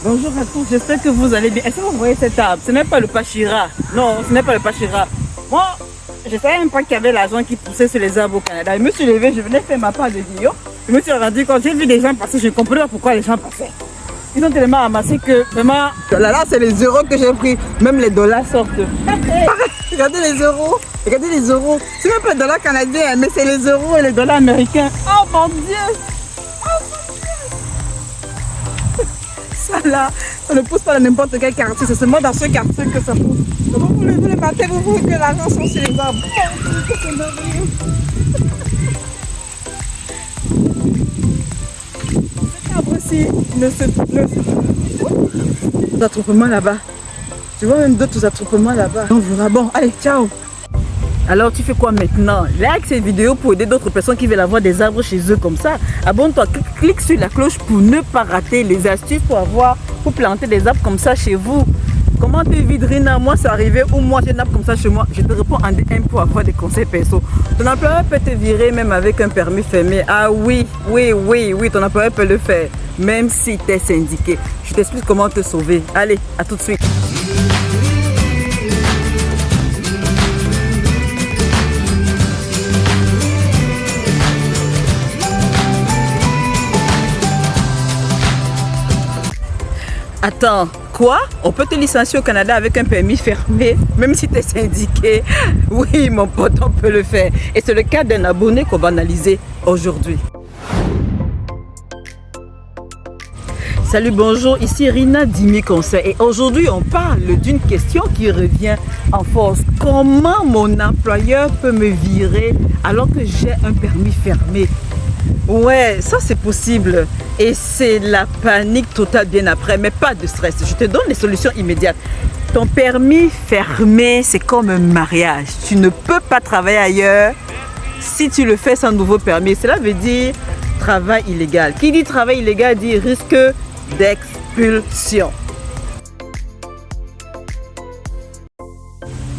Bonjour à tous, j'espère que vous allez bien. Est-ce que vous voyez cette arbre? Ce n'est pas le pachira. Non, ce n'est pas le pachira. Moi, je ne savais même pas qu'il y avait l'argent qui poussait sur les arbres au Canada. Je me suis levé, je venais faire ma part de vidéo. Je me suis rendu compte, j'ai vu des gens passer, je ne comprenais pas pourquoi les gens passaient. Ils ont tellement amassé que vraiment, là c'est les euros que j'ai pris, même les dollars sortent. Regardez les euros, regardez les euros. C'est même pas les dollars canadiens, mais c'est les euros et les dollars américains. Oh mon Dieu! Ça là, ça ne pousse pas dans n'importe quel quartier, c'est seulement dans ce quartier que ça pousse. Donc vous le matin, vous voyez que l'argent sont sur les arbres. Oh, que c'est merveilleux. Cet arbre-ci ne se... attroupements là-bas. Tu vois même d'autres attroupements là-bas. On verra. Bon, allez, ciao. Alors tu fais quoi maintenant? Like cette vidéo pour aider d'autres personnes qui veulent avoir des arbres chez eux comme ça. Abonne-toi, clique sur la cloche pour ne pas rater les astuces pour planter des arbres comme ça chez vous. Comment te vide Rina? Moi c'est arrivé ou moi j'ai une arbre comme ça chez moi. Je te réponds en DM pour avoir des conseils perso. Ton employeur peut te virer même avec un permis fermé. Ah oui, ton employeur peut le faire. Même si tu es syndiqué. Je t'explique comment te sauver. Allez, à tout de suite. Attends, quoi? On peut te licencier au Canada avec un permis fermé, même si tu es syndiqué? Oui, mon pote, on peut le faire. Et c'est le cas d'un abonné qu'on va analyser aujourd'hui. Salut, bonjour, ici Rina Dimi Conseil. Et aujourd'hui, on parle d'une question qui revient en force. Comment mon employeur peut me virer alors que j'ai un permis fermé? Ouais, ça c'est possible et c'est la panique totale bien après, mais pas de stress. Je te donne les solutions immédiates. Ton permis fermé, c'est comme un mariage. Tu ne peux pas travailler ailleurs si tu le fais sans nouveau permis. Cela veut dire travail illégal. Qui dit travail illégal dit risque d'expulsion.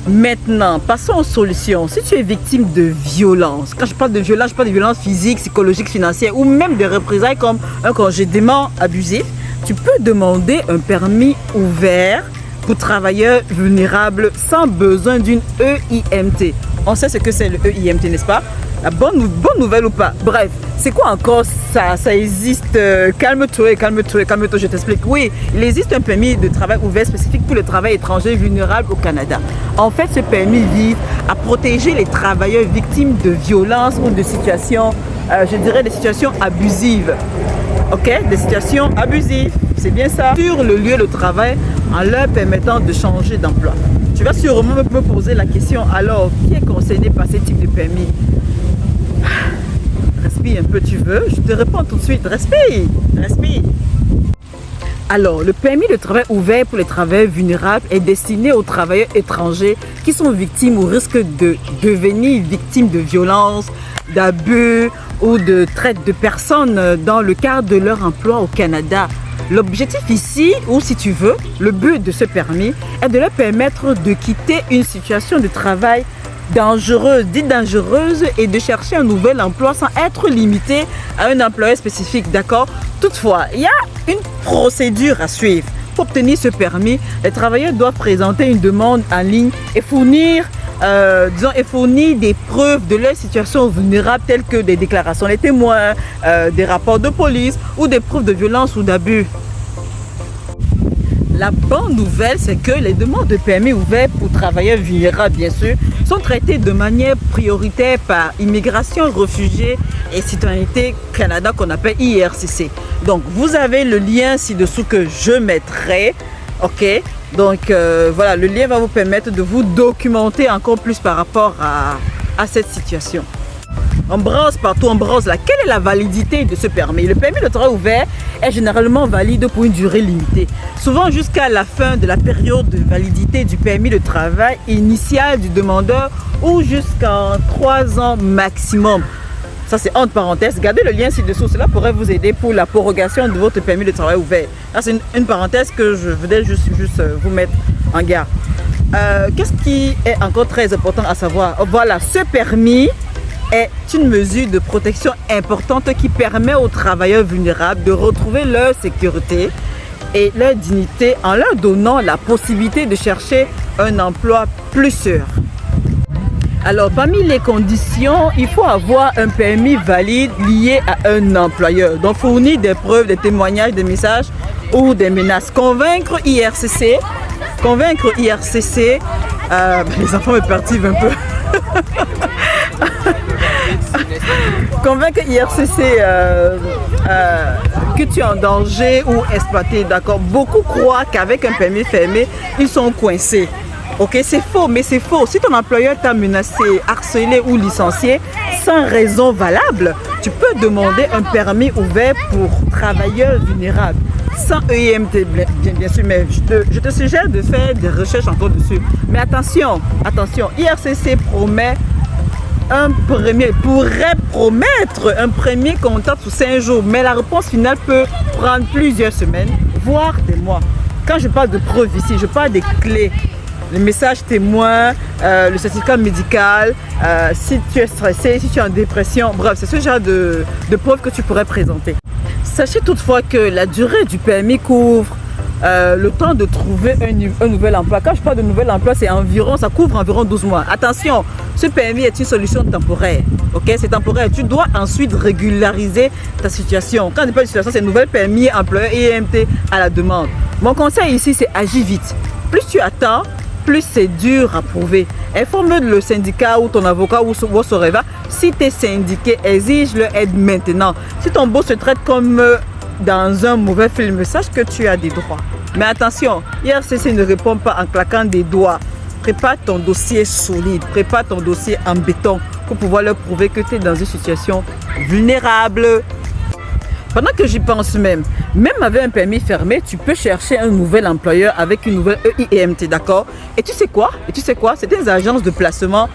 Maintenant, passons aux solutions. Si tu es victime de violence, quand je parle de violence, je parle de violence physique, psychologique, financière ou même de représailles comme un congédiement abusif, tu peux demander un permis ouvert pour travailleurs vulnérables sans besoin d'une EIMT. On sait ce que c'est le EIMT, n'est-ce pas? La bonne nouvelle ou pas? Bref, c'est quoi encore ça? Ça existe. Calme-toi, je t'explique. Oui, il existe un permis de travail ouvert spécifique pour le travail étranger vulnérable au Canada. En fait, ce permis vise à protéger les travailleurs victimes de violences ou de situations, je dirais des situations abusives. Ok? Des situations abusives, c'est bien ça. Sur le lieu de travail en leur permettant de changer d'emploi. Tu vas sûrement me poser la question, alors, qui est concerné par ce type de permis? Respire un peu, tu veux? Je te réponds tout de suite. Respire. Alors, le permis de travail ouvert pour les travailleurs vulnérables est destiné aux travailleurs étrangers qui sont victimes ou risquent de devenir victimes de violences, d'abus ou de traite de personnes dans le cadre de leur emploi au Canada. L'objectif ici, ou si tu veux, le but de ce permis est de leur permettre de quitter une situation de travail dangereuse et de chercher un nouvel emploi sans être limité à un employeur spécifique, d'accord? Toutefois, il y a une procédure à suivre. Pour obtenir ce permis, les travailleurs doivent présenter une demande en ligne et fournir des preuves de leur situation vulnérable telles que des déclarations des témoins, des rapports de police ou des preuves de violence ou d'abus. La bonne nouvelle, c'est que les demandes de permis ouverts pour travailleurs vulnérables, bien sûr, sont traitées de manière prioritaire par Immigration, Réfugiés et Citoyenneté Canada, qu'on appelle IRCC. Donc, vous avez le lien ci-dessous que je mettrai. Ok, donc voilà, le lien va vous permettre de vous documenter encore plus par rapport à cette situation. On brasse partout, on brasse là. Quelle est la validité de ce permis? Le permis de travail ouvert est généralement valide pour une durée limitée, souvent jusqu'à la fin de la période de validité du permis de travail initial du demandeur ou jusqu'en 3 ans maximum. Ça c'est entre parenthèses. Gardez le lien ci-dessous, cela pourrait vous aider pour la prorogation de votre permis de travail ouvert. Là c'est une parenthèse que je voulais juste vous mettre en garde. Qu'est-ce qui est encore très important à savoir? Voilà, ce permis est une mesure de protection importante qui permet aux travailleurs vulnérables de retrouver leur sécurité et leur dignité en leur donnant la possibilité de chercher un emploi plus sûr. Alors, parmi les conditions, il faut avoir un permis valide lié à un employeur. Donc, fournir des preuves, des témoignages, des messages ou des menaces. Convaincre IRCC, les enfants me perturbent un peu. Convaincre IRCC que tu es en danger ou exploité, d'accord. Beaucoup croient qu'avec un permis fermé, ils sont coincés. Ok, c'est faux, mais c'est faux. Si ton employeur t'a menacé, harcelé ou licencié sans raison valable, tu peux demander un permis ouvert pour travailleurs vulnérables. Sans EIMT, bien sûr, mais je te suggère de faire des recherches encore dessus. Mais attention, IRCC pourrait promettre un premier contact sous 5 jours, mais la réponse finale peut prendre plusieurs semaines, voire des mois. Quand je parle de preuves ici, je parle des clés. Le message témoin, le certificat médical, si tu es stressé, si tu es en dépression, bref, c'est ce genre de preuves que tu pourrais présenter. Sachez toutefois que la durée du permis couvre le temps de trouver un nouvel emploi. Quand je parle de nouvel emploi, ça couvre environ 12 mois. Attention, ce permis est une solution temporaire. Ok, c'est temporaire. Tu dois ensuite régulariser ta situation. Quand je parle de situation, c'est nouvel permis, employeur EMT à la demande. Mon conseil ici, c'est agis vite. Plus tu attends, plus c'est dur à prouver. Informe le syndicat ou ton avocat ou Soreva. Si tu es syndiqué, exige leur aide maintenant. Si ton boss se traite comme dans un mauvais film, sache que tu as des droits. Mais attention, IRCC ne répond pas en claquant des doigts. Prépare ton dossier solide, prépare ton dossier en béton pour pouvoir leur prouver que tu es dans une situation vulnérable. Pendant que j'y pense même avec un permis fermé, tu peux chercher un nouvel employeur avec une nouvelle EIMT, d'accord? Et tu sais quoi? Certaines agences de placement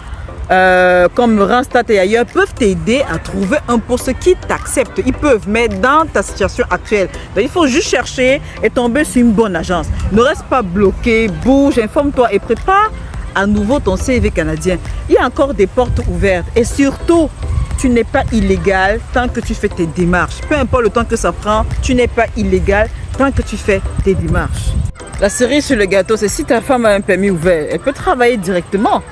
comme Randstad et ailleurs peuvent t'aider à trouver un poste qui t'accepte. Ils peuvent, mais dans ta situation actuelle. Donc, il faut juste chercher et tomber sur une bonne agence. Ne reste pas bloqué, bouge, informe-toi et prépare à nouveau ton CV canadien. Il y a encore des portes ouvertes et surtout, tu n'es pas illégal tant que tu fais tes démarches. Peu importe le temps que ça prend, tu n'es pas illégal tant que tu fais tes démarches. La cerise sur le gâteau, c'est si ta femme a un permis ouvert, elle peut travailler directement.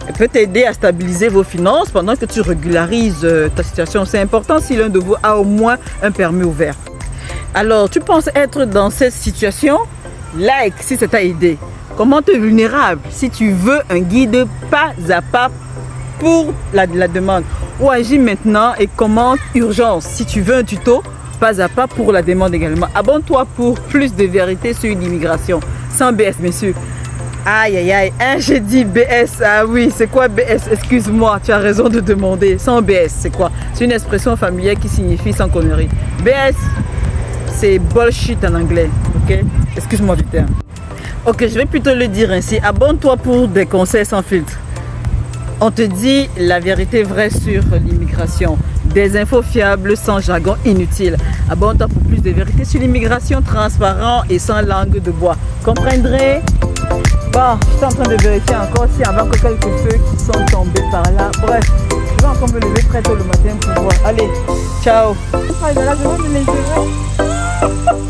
Elle peut t'aider à stabiliser vos finances pendant que tu régularises ta situation. C'est important si l'un de vous a au moins un permis ouvert. Alors, tu penses être dans cette situation? Like si ça t'a aidé. Comment te vulnérable si tu veux un guide pas à pas pour la demande. Ou agis maintenant et commente urgence si tu veux un tuto pas à pas pour la demande également. Abonne-toi pour plus de vérité sur l'immigration. Sans BS, messieurs. Aïe, aïe, aïe. J'ai dit BS. Ah oui, c'est quoi BS? Excuse-moi, tu as raison de demander. Sans BS, c'est quoi? C'est une expression familière qui signifie sans connerie. BS, c'est bullshit en anglais. Ok? Excuse-moi du terme. Ok, je vais plutôt le dire ainsi. Abonne-toi pour des conseils sans filtre. On te dit la vérité vraie sur l'immigration. Des infos fiables sans jargon inutile. Abonne-toi pour plus de vérité sur l'immigration, transparent et sans langue de bois. Comprendrez? Bon, je suis en train de vérifier encore s'il y a encore quelques feux qui sont tombés par là. Bref, je vais encore me lever très tôt le matin pour voir. Allez, ciao. Je vais me lever.